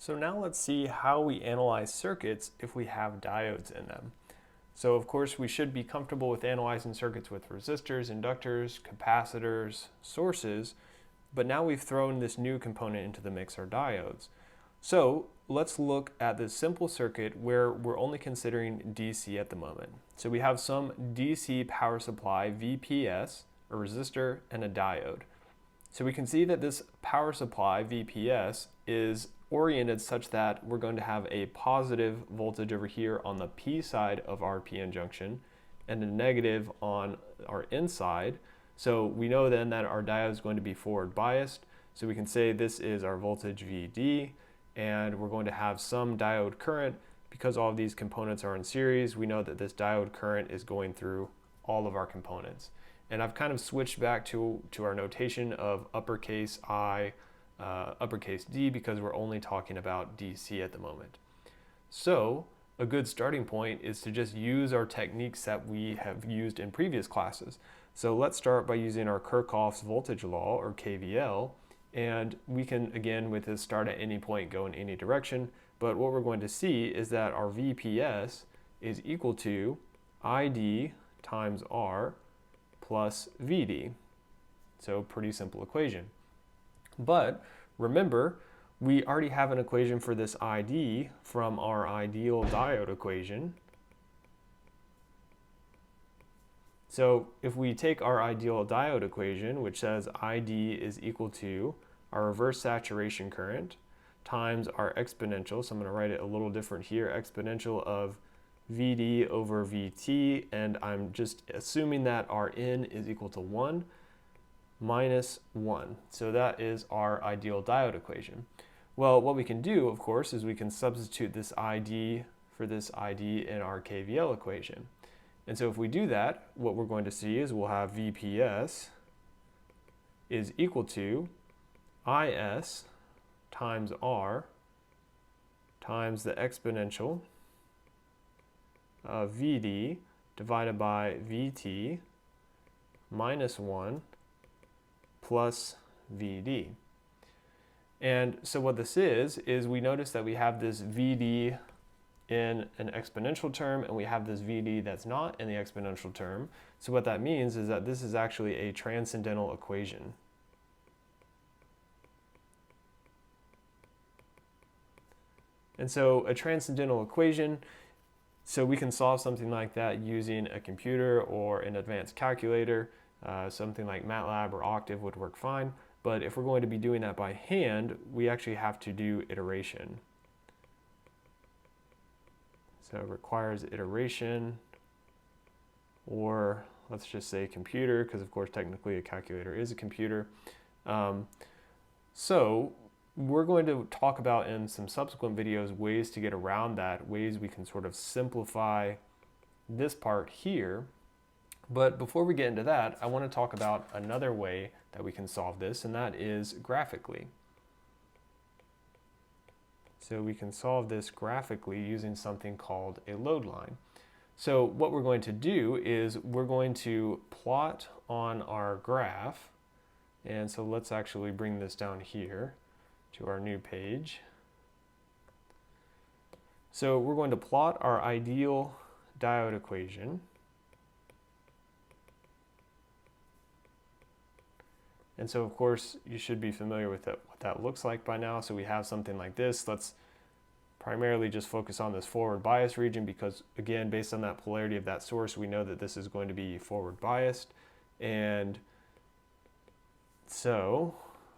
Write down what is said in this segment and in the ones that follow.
So now let's see how we analyze circuits if we have diodes in them. So of course we should be comfortable with analyzing circuits with resistors, inductors, capacitors, sources, but now we've thrown this new component into the mix, our diodes. So let's look at this simple circuit where we're only considering DC at the moment. So we have some DC power supply, VPS, a resistor, and a diode. So we can see that this power supply, VPS, is oriented such that we're going to have a positive voltage over here on the P side of our PN junction and a negative on our N side. So we know then that our diode is going to be forward biased. So we can say this is our voltage VD, and we're going to have some diode current. Because all of these components are in series, we know that this diode current is going through all of our components. And I've kind of switched back to our notation of uppercase I, uppercase D, because we're only talking about DC at the moment. So a good starting point is to just use our techniques that we have used in previous classes. So let's start by using our Kirchhoff's voltage law, or KVL, and we can, again, with this start at any point, go in any direction. But what we're going to see is that our VPS is equal to ID times R plus VD. So pretty simple equation. But remember, we already have an equation for this ID from our ideal diode equation. So if we take our ideal diode equation, which says ID is equal to our reverse saturation current times our exponential, so I'm going to write it a little different here, exponential of VD over VT, and I'm just assuming that our N is equal to 1 minus 1. So that is our ideal diode equation. Well, what we can do, of course, is we can substitute this ID for this ID in our KVL equation. And so if we do that, what we're going to see is we'll have VPS is equal to IS times R times the exponential of VD divided by VT minus 1 plus VD. And so what this is we notice that we have this VD in an exponential term and we have this VD that's not in the exponential term. So what that means is that this is actually a transcendental equation. And so a transcendental equation, so we can solve something like that using a computer or an advanced calculator. Something like MATLAB or Octave would work fine. But if we're going to be doing that by hand, we actually have to do iteration. So it requires iteration, or let's just say computer, because of course technically a calculator is a computer. So we're going to talk about in some subsequent videos ways to get around that, ways we can sort of simplify this part here. But before we get into that, I want to talk about another way that we can solve this, and that is graphically. So we can solve this graphically using something called a load line. So what we're going to do is we're going to plot on our graph, and so let's actually bring this down here to our new page. So we're going to plot our ideal diode equation. And so of course you should be familiar with what that looks like by now. So we have something like this. Let's primarily just focus on this forward bias region because, again, based on that polarity of that source, we know that this is going to be forward biased. And so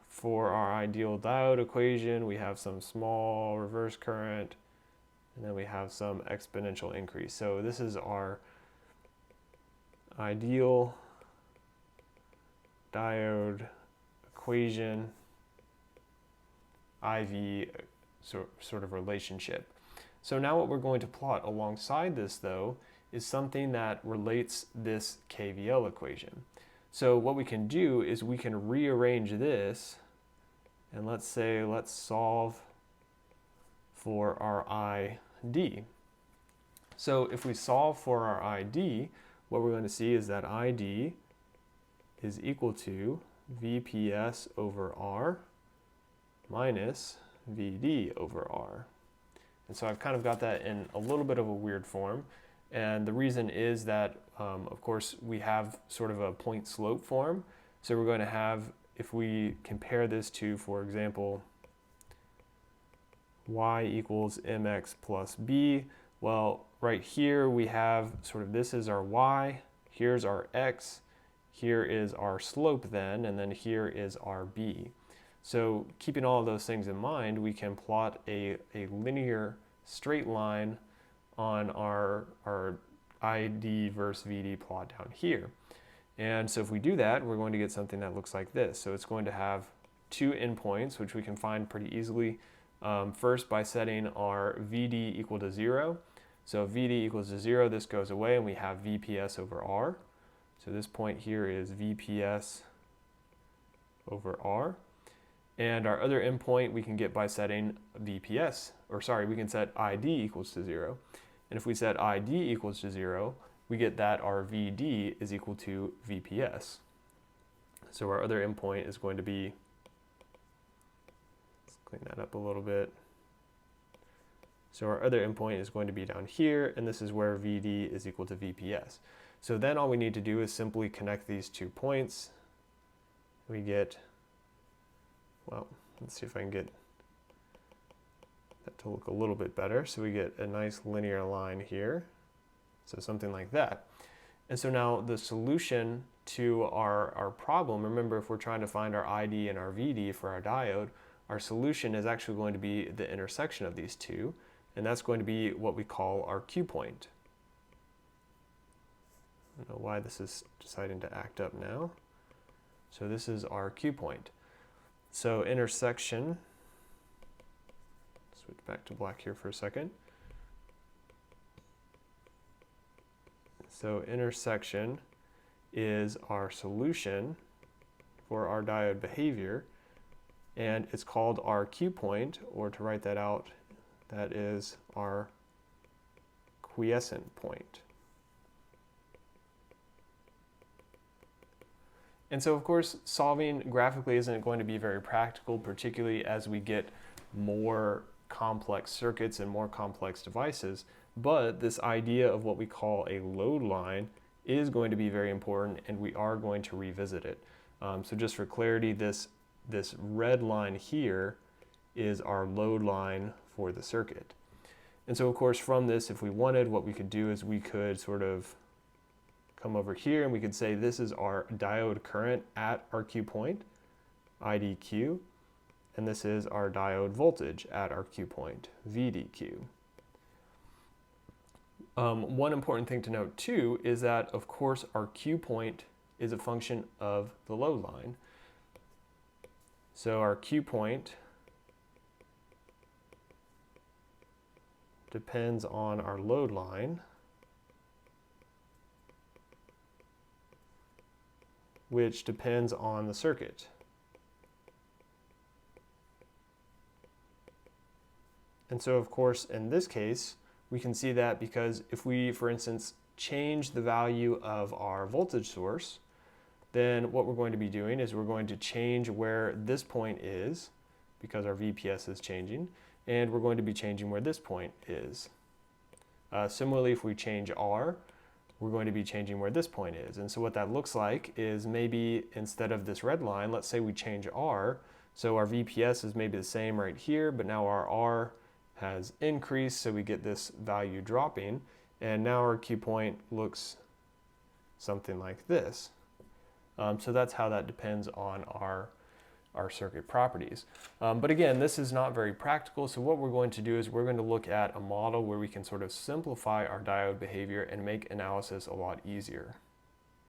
for our ideal diode equation, we have some small reverse current, and then we have some exponential increase. So this is our ideal diode equation, IV sort of relationship. So now what we're going to plot alongside this, though, is something that relates this KVL equation. So what we can do is we can rearrange this, and let's solve for our ID. So if we solve for our ID, what we're going to see is that ID is equal to VPS over R minus VD over R. And so I've kind of got that in a little bit of a weird form. And the reason is that, of course, we have sort of a point slope form. So we're going to have, if we compare this to, for example, y equals mx plus b, well, right here we have sort of, this is our y, here's our x, here is our slope then, and then here is our b. So keeping all of those things in mind, we can plot a linear straight line on our ID versus VD plot down here. And so if we do that, we're going to get something that looks like this. So it's going to have two endpoints, which we can find pretty easily. First, by setting our VD equal to 0. So if VD equals to 0, this goes away and we have VPS over R. So this point here is VPS over R. And our other endpoint we can get by setting VPS, or sorry, we can set ID equals to 0. And if we set ID equals to 0, we get that our VD is equal to VPS. So our other endpoint is going to be, let's clean that up a little bit. So our other endpoint is going to be down here, and this is where VD is equal to VPS. So then all we need to do is simply connect these 2 points. We get, well, let's see if I can get that to look a little bit better. So we get a nice linear line here. So something like that. And so now the solution to our problem, remember if we're trying to find our ID and our VD for our diode, our solution is actually going to be the intersection of these two, and that's going to be what we call our Q point. I don't know why this is deciding to act up now. So this is our Q point. So intersection, switch back to black here for a second. So intersection is our solution for our diode behavior, and it's called our Q point, or to write that out, that is our quiescent point. And so of course solving graphically isn't going to be very practical, particularly as we get more complex circuits and more complex devices, but this idea of what we call a load line is going to be very important, and we are going to revisit it. So just for clarity, this red line here is our load line for the circuit. And so of course from this, if we wanted, what we could do is we could sort of come over here and we could say this is our diode current at our Q point, IDQ, and this is our diode voltage at our Q point, VDQ. One important thing to note too is that of course our Q point is a function of the load line. So our Q point depends on our load line, which depends on the circuit. And so of course in this case we can see that because if we, for instance, change the value of our voltage source, then what we're going to be doing is we're going to change where this point is, because our VPS is changing, and we're going to be changing where this point is. Similarly, if we change R, we're going to be changing where this point is. And so what that looks like is maybe instead of this red line, let's say we change R, so our VPS is maybe the same right here, but now our R has increased, so we get this value dropping, and now our Q point looks something like this. So that's how that depends on our circuit properties. But again, this is not very practical, so what we're going to do is we're going to look at a model where we can sort of simplify our diode behavior and make analysis a lot easier.